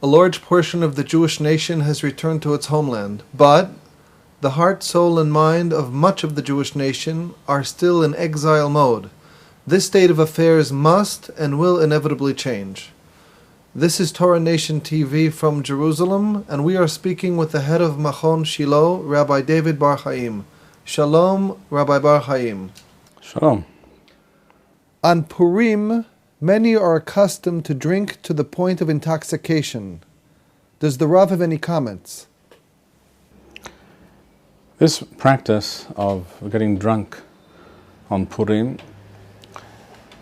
A large portion of the Jewish nation has returned to its homeland, but the heart, soul, and mind of much of the Jewish nation are still in exile mode. This state of affairs must and will inevitably change. This is Torah Nation TV from Jerusalem, and we are speaking with the head of Machon, Shilo, Rabbi David Bar-Hayim. Shalom, Rabbi Bar-Hayim. Shalom. On Purim, many are accustomed to drink to the point of intoxication. Does the Rav have any comments? This practice of getting drunk on Purim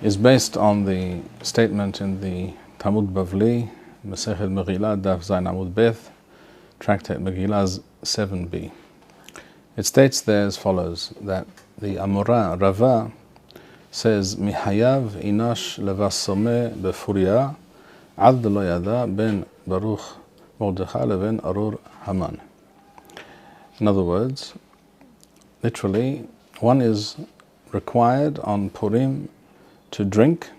is based on the statement in the Talmud Bavli, Masechet Megillah, Daf Zayin Amud Beth, Tractate Megillah 7b. It states there as follows, that the Amora Rava says, Mihayav inash levasome befuria ad lo yada ben Baruch Mordechai leben Arur Haman. In other words, literally, one is required on Purim to drink,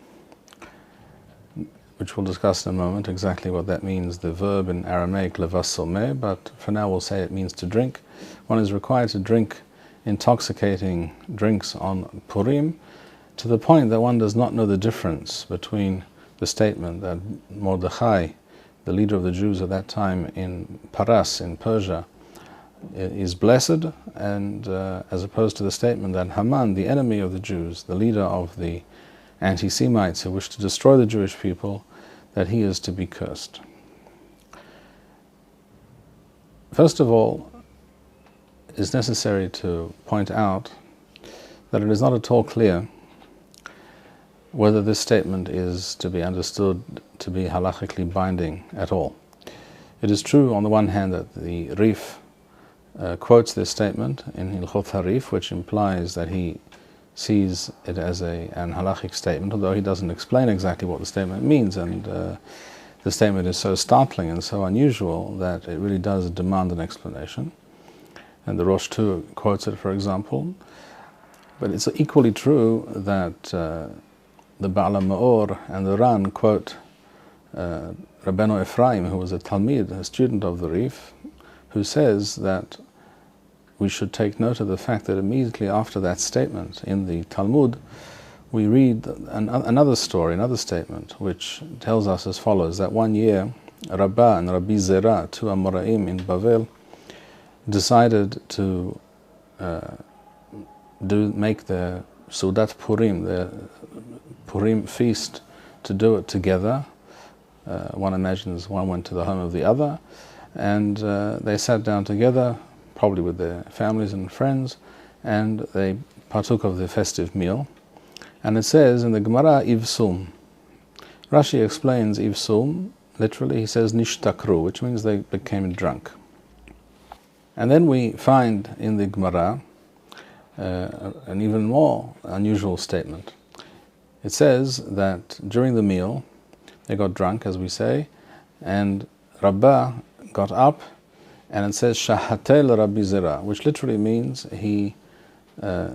which we'll discuss in a moment exactly what that means, the verb in Aramaic levasome, but for now we'll say it means to drink. One is required to drink intoxicating drinks on Purim, to the point that one does not know the difference between the statement that Mordechai, the leader of the Jews at that time in Paras, in Persia, is blessed, and as opposed to the statement that Haman, the enemy of the Jews, the leader of the anti-Semites who wish to destroy the Jewish people, that he is to be cursed. First of all, it is necessary to point out that it is not at all clear whether this statement is to be understood to be halachically binding at all. It is true, on the one hand, that the Rif quotes this statement in Hilchot Harif, which implies that he sees it as an halachic statement, although he doesn't explain exactly what the statement means, and the statement is so startling and so unusual that it really does demand an explanation. And the Rosh too quotes it, for example. But it's equally true that the Baal HaMaor and the Ran quote Rabbeinu Ephraim, who was a Talmid, a student of the Rif, who says that we should take note of the fact that immediately after that statement in the Talmud, we read another story, another statement, which tells us as follows, that one year Rabbah and Rabbi Zera, two Amoraim in Bavel, decided to make the Sudat Purim, the Purim feast, to do it together. One imagines one went to the home of the other, and they sat down together, probably with their families and friends, and they partook of the festive meal. And it says in the Gemara, Ivsum. Rashi explains Ivsum, literally he says Nishtakru, which means they became drunk. And then we find in the Gemara an even more unusual statement. It says that during the meal, they got drunk, as we say, and Rabbah got up, and it says Shahatel Rabbi Zera, which literally means he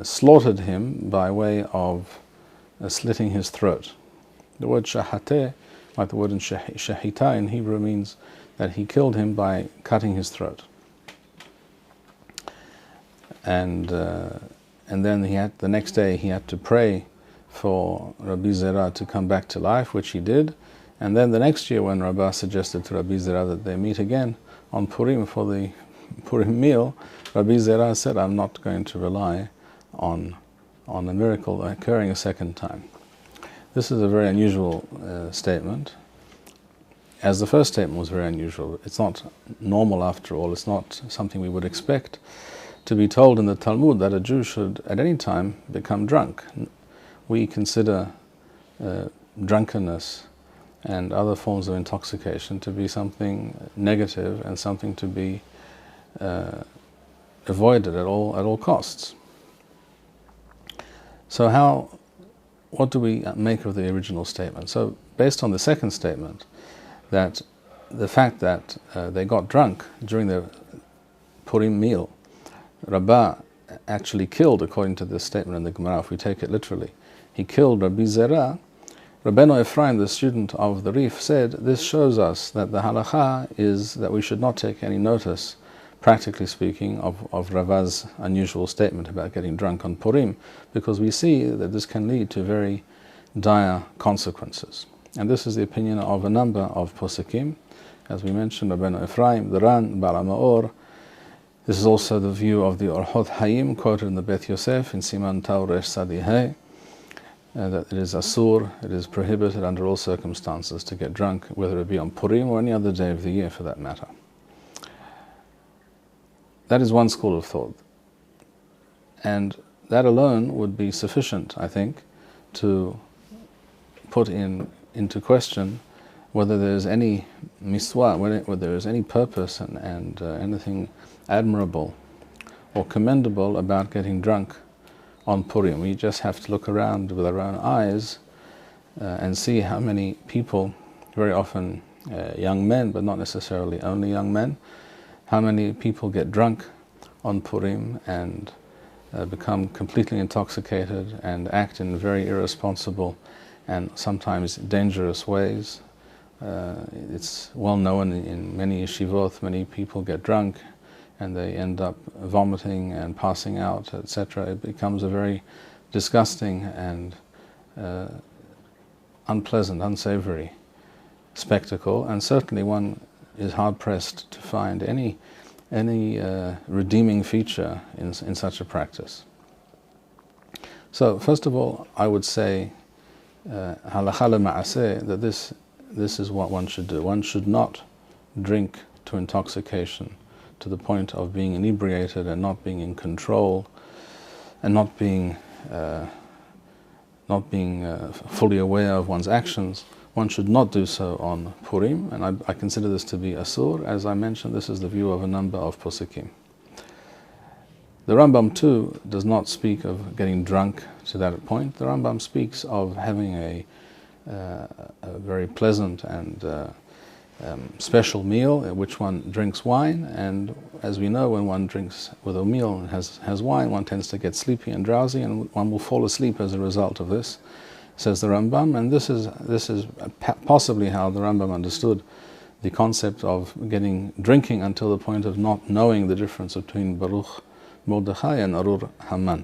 slaughtered him by way of slitting his throat. The word Shahateh, like the word in Shahita in Hebrew, means that he killed him by cutting his throat. And then the next day he had to pray for Rabbi Zera to come back to life, which he did. And then the next year, when Rabbah suggested to Rabbi Zera that they meet again on Purim for the Purim meal, Rabbi Zera said, I'm not going to rely on a miracle occurring a second time. This is a very unusual statement, as the first statement was very unusual. It's not normal after all, it's not something we would expect to be told in the Talmud that a Jew should at any time become drunk. We consider drunkenness and other forms of intoxication to be something negative and something to be avoided at all costs. So what do we make of the original statement? So based on the second statement, that the fact that they got drunk during the Purim meal, Rabbah actually killed, according to this statement in the Gemara, if we take it literally, he killed Rabbi Zera, Rabbeinu Ephraim, the student of the Rif, said, this shows us that the halacha is that we should not take any notice, practically speaking, of Rava's unusual statement about getting drunk on Purim, because we see that this can lead to very dire consequences. And this is the opinion of a number of poskim. As we mentioned, Rabbeinu Ephraim, the Ran, Baal HaMaor. This is also the view of the Orhot Hayim, quoted in the Beth Yosef in Siman Tau Resh Sadi Hey, that it is asur, it is prohibited under all circumstances to get drunk, whether it be on Purim or any other day of the year for that matter. That is one school of thought. And that alone would be sufficient, I think, to put into question whether there is any miswa, whether there is any purpose and anything admirable or commendable about getting drunk on Purim. We just have to look around with our own eyes and see how many people, very often young men, but not necessarily only young men, how many people get drunk on Purim and become completely intoxicated and act in very irresponsible and sometimes dangerous ways. It's well known in many yeshivot, many people get drunk and they end up vomiting and passing out, etc. It becomes a very disgusting and unpleasant, unsavory spectacle, and certainly one is hard-pressed to find any redeeming feature in such a practice. So, first of all, I would say halacha lema'aseh, that this is what one should do. One should not drink to intoxication, to the point of being inebriated and not being in control, and not being fully aware of one's actions. One should not do so on Purim, and I consider this to be asur. As I mentioned, this is the view of a number of poskim. The Rambam too does not speak of getting drunk to that point. The Rambam speaks of having a very pleasant and special meal at which one drinks wine, and as we know, when one drinks with a meal and has wine, one tends to get sleepy and drowsy, and one will fall asleep as a result of this, says the Rambam. And this is possibly how the Rambam understood the concept of drinking until the point of not knowing the difference between Baruch Mordechai and Arur Haman.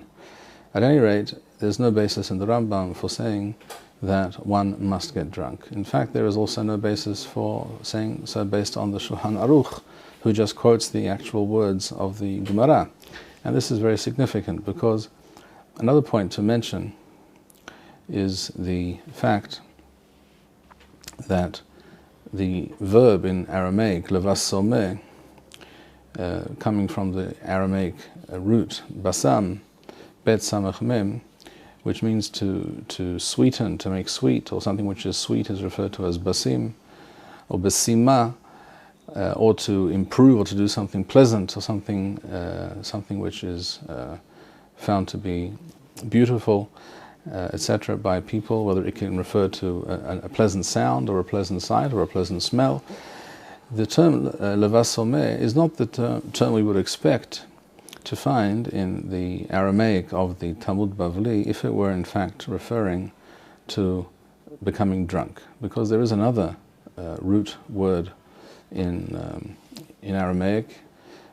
At any rate, there's no basis in the Rambam for saying that one must get drunk. In fact, there is also no basis for saying so based on the Shulchan Aruch, who just quotes the actual words of the Gemara. And this is very significant, because another point to mention is the fact that the verb in Aramaic, levasomeh, coming from the Aramaic root basam, bet samach mem, which means to sweeten, to make sweet, or something which is sweet is referred to as basim, or basima, or to improve, or to do something pleasant, or something which is found to be beautiful, etc., by people, whether it can refer to a pleasant sound, or a pleasant sight, or a pleasant smell. The term levasomeh is not the term we would expect to find in the Aramaic of the Talmud Bavli if it were in fact referring to becoming drunk, because there is another root word in Aramaic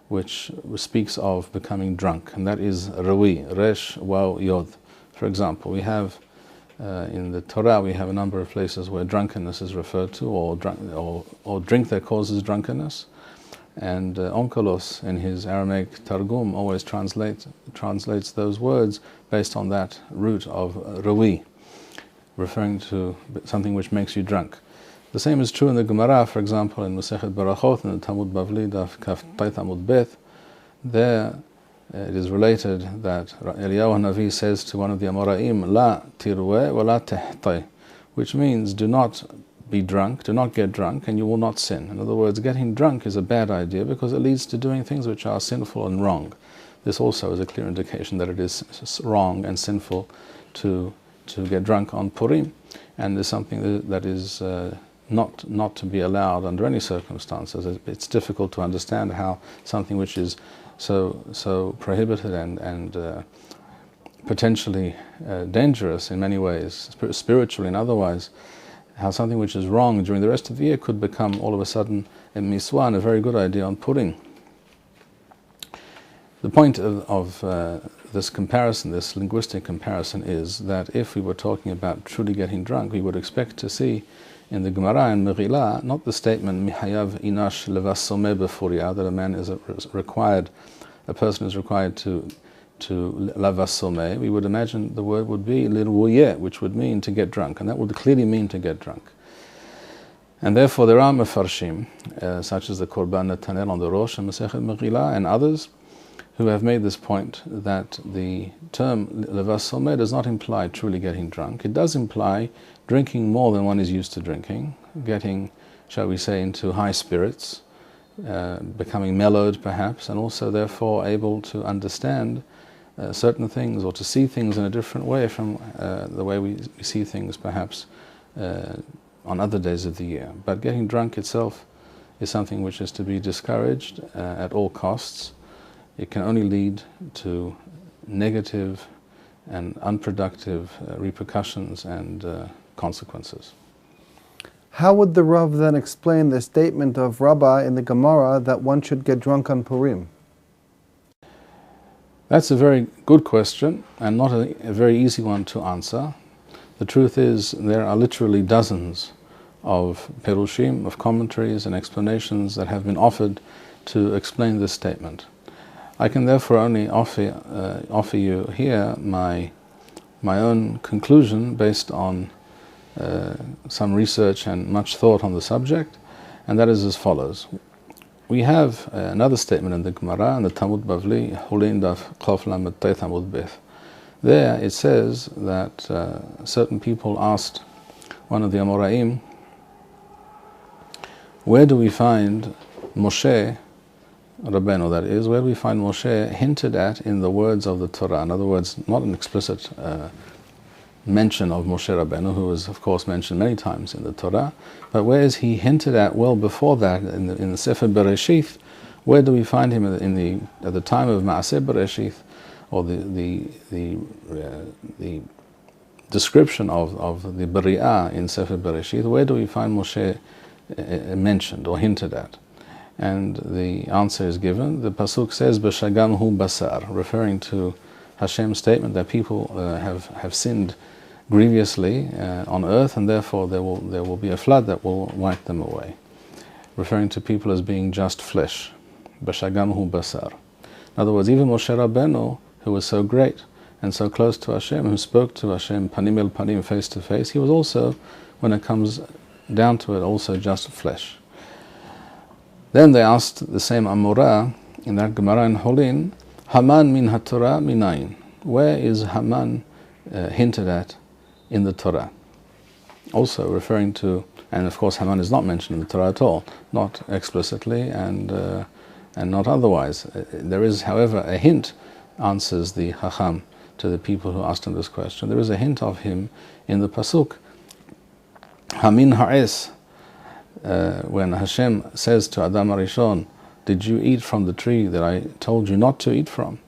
which speaks of becoming drunk, and that is rawi, resh, waw, yod. For example, we have in the Torah we have a number of places where drunkenness is referred to, or drink that causes drunkenness. And Onkelos, in his Aramaic Targum, always translates those words based on that root of rawi, referring to something which makes you drunk. The same is true in the Gemara, for example, in Masechet Barachot, in the Talmud Bavli, Daf Kaf Tait Amud Bet. There it is related that Eliyahu Navi says to one of the Amoraim, La tirwe wa la tehtay, which means do not be drunk, do not get drunk, and you will not sin. In other words, getting drunk is a bad idea because it leads to doing things which are sinful and wrong. This also is a clear indication that it is wrong and sinful to get drunk on Purim, and is something that is not to be allowed under any circumstances. It's difficult to understand how something which is so prohibited and potentially dangerous in many ways, spiritually and otherwise, how something which is wrong during the rest of the year could become all of a sudden a miswa, and a very good idea on Purim. The point of this comparison, this linguistic comparison, is that if we were talking about truly getting drunk, we would expect to see in the Gemara and Megillah not the statement mihayav inash levasome befuria, that a person is required to lavasome. We would imagine the word would be lirwuyeh, which would mean to get drunk, and that would clearly mean to get drunk. And therefore there are mefarshim, such as the Korban Netanel on the Rosh and Masechet Megillah and others, who have made this point that the term levasome does not imply truly getting drunk. It does imply drinking more than one is used to drinking, getting, shall we say, into high spirits, becoming mellowed perhaps, and also therefore able to understand certain things or to see things in a different way from the way we see things perhaps on other days of the year. But getting drunk itself is something which is to be discouraged at all costs. It can only lead to negative and unproductive repercussions and consequences. How would the Rav then explain the statement of Rabbah in the Gemara that one should get drunk on Purim? That's a very good question and not a very easy one to answer. The truth is there are literally dozens of perushim, of commentaries and explanations that have been offered to explain this statement. I can therefore only offer you here my own conclusion based on some research and much thought on the subject, and that is as follows. We have another statement in the Gemara, in the Talmud Bavli, Hulin Daf Chof Lamed Tei Talmud Beth. There it says that certain people asked one of the Amoraim, where do we find Moshe Rabbeinu, that is, where do we find Moshe hinted at in the words of the Torah? In other words, not an explicit mention of Moshe Rabbeinu, who is of course mentioned many times in the Torah, but where is he hinted at well before that in the Sefer Bereshith? Where do we find him at the time of Maaseh Bereshith, or the description of the Bari'ah in Sefer Bereshith? Where do we find Moshe mentioned or hinted at? And the answer is given. The pasuk says "B'shagam hu basar," referring to Hashem's statement that people have sinned grievously on earth, and therefore there will be a flood that will wipe them away, referring to people as being just flesh. B'shagam hu basar. In other words, even Moshe Rabbeinu, who was so great and so close to Hashem, who spoke to Hashem panim el panim, face to face, he was also, when it comes down to it, also just flesh. Then they asked the same Amorah in that Gemara in Holin, Haman min haTorah minayin. Where is Haman hinted at in the Torah? Also referring to, and of course Haman is not mentioned in the Torah at all, not explicitly and not otherwise. There is, however, a hint, answers the Chacham to the people who asked him this question. There is a hint of him in the pasuk, Hamin ha'es. When Hashem says to Adam Arishon, did you eat from the tree that I told you not to eat from?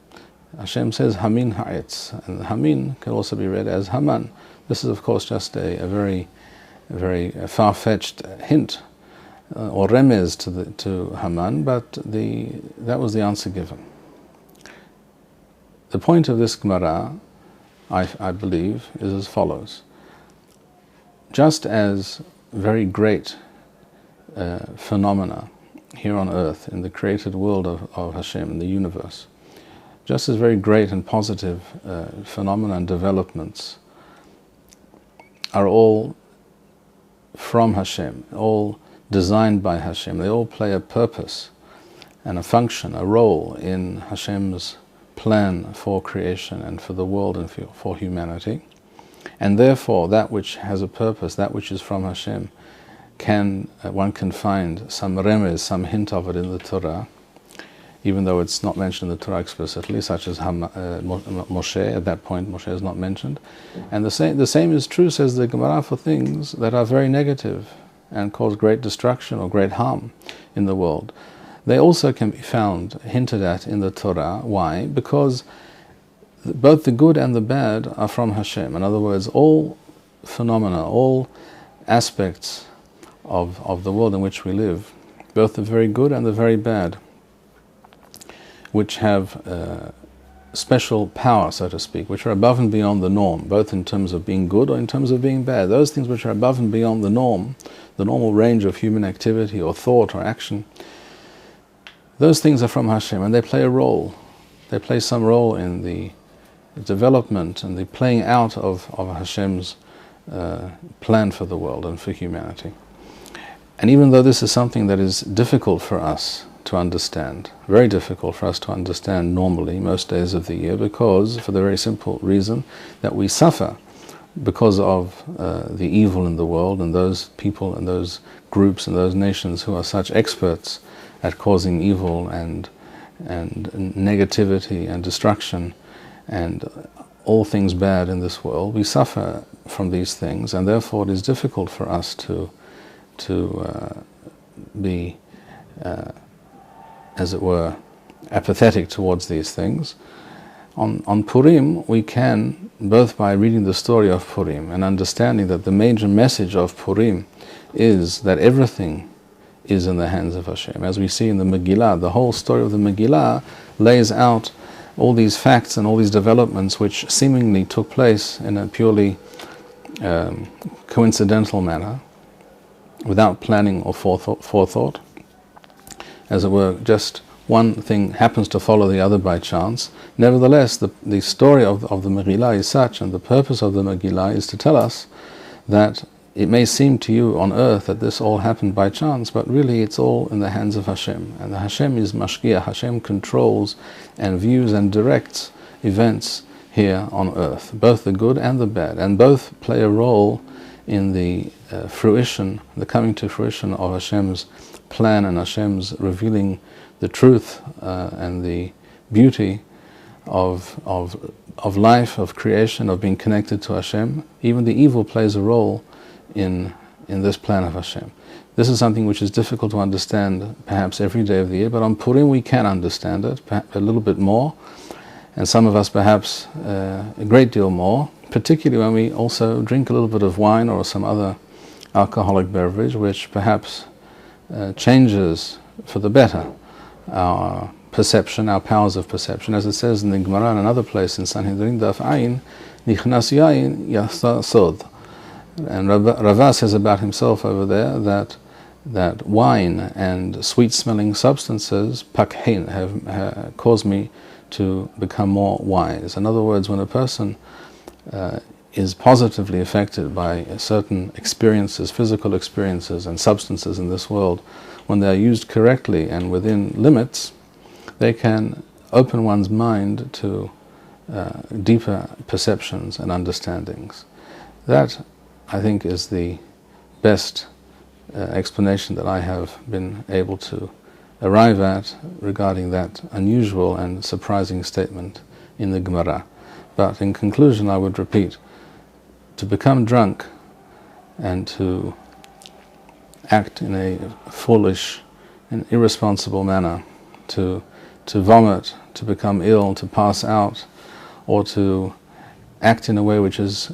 Hashem says Hamin ha'etz, and Hamin can also be read as Haman. This is of course just a very far-fetched hint or remez to Haman, but that was the answer given. The point of this Gemara, I believe, is as follows. Just as very great phenomena here on earth, in the created world of Hashem, in the universe, just as very great and positive phenomena and developments are all from Hashem, all designed by Hashem. They all play a purpose and a function, a role in Hashem's plan for creation and for the world and for humanity. And therefore, that which has a purpose, that which is from Hashem, one can find some remez, some hint of it in the Torah, even though it's not mentioned in the Torah explicitly, such as Moshe. At that point, Moshe is not mentioned. And the same is true, says the Gemara, for things that are very negative and cause great destruction or great harm in the world. They also can be found, hinted at in the Torah. Why? Because both the good and the bad are from Hashem. In other words, all phenomena, all aspects of the world in which we live, both the very good and the very bad, which have special power, so to speak, which are above and beyond the norm, both in terms of being good or in terms of being bad. Those things which are above and beyond the norm, the normal range of human activity or thought or action, those things are from Hashem, and they play a role. They play some role in the development and the playing out of Hashem's plan for the world and for humanity. And even though this is something that is difficult for us to understand, very difficult for us to understand normally most days of the year, because for the very simple reason that we suffer because of the evil in the world and those people and those groups and those nations who are such experts at causing evil and negativity and destruction and all things bad in this world. We suffer from these things, and therefore it is difficult for us to be, as it were, apathetic towards these things. On Purim, we can, both by reading the story of Purim and understanding that the major message of Purim is that everything is in the hands of Hashem. As we see in the Megillah, the whole story of the Megillah lays out all these facts and all these developments which seemingly took place in a purely coincidental manner, without planning or forethought. As it were, just one thing happens to follow the other by chance. Nevertheless, the story of the Megillah is such, and the purpose of the Megillah is to tell us that it may seem to you on earth that this all happened by chance, but really it's all in the hands of Hashem. And the Hashem is mashgiach. Hashem controls and views and directs events here on earth, both the good and the bad, and both play a role in the fruition, the coming to fruition of Hashem's plan and Hashem's revealing the truth and the beauty of life, of creation, of being connected to Hashem. Even the evil plays a role in this plan of Hashem. This is something which is difficult to understand perhaps every day of the year, but on Purim we can understand it a little bit more, and some of us perhaps a great deal more, particularly when we also drink a little bit of wine or some other alcoholic beverage, which perhaps changes for the better our perception, our powers of perception. As it says in the Gemara and another place in Sanhedrin, Daf Ayin, Nichnas Yayin Yasa Sod. And Rava says about himself over there that wine and sweet-smelling substances, pakhein, have caused me to become more wise. In other words, when a person is positively affected by certain experiences, physical experiences and substances in this world, when they are used correctly and within limits, they can open one's mind to deeper perceptions and understandings. That, I think, is the best explanation that I have been able to arrive at regarding that unusual and surprising statement in the Gemara. But in conclusion, I would repeat, to become drunk and to act in a foolish and irresponsible manner, to vomit, to become ill, to pass out, or to act in a way which is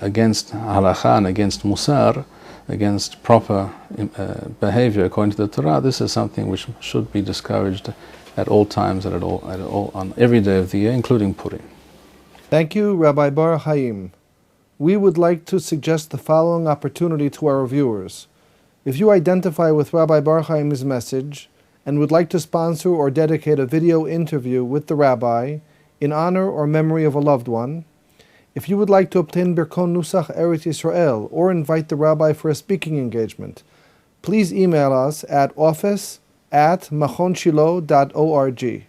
against halacha and against musar, against proper behavior according to the Torah, this is something which should be discouraged at all times, on every day of the year, including Purim. Thank you, Rabbi Bar-Hayim. We would like to suggest the following opportunity to our viewers. If you identify with Rabbi Bar-Hayim's message and would like to sponsor or dedicate a video interview with the rabbi in honor or memory of a loved one, if you would like to obtain Birkon Nusach Eretz Yisrael or invite the rabbi for a speaking engagement, please email us at office@machonshilo.org.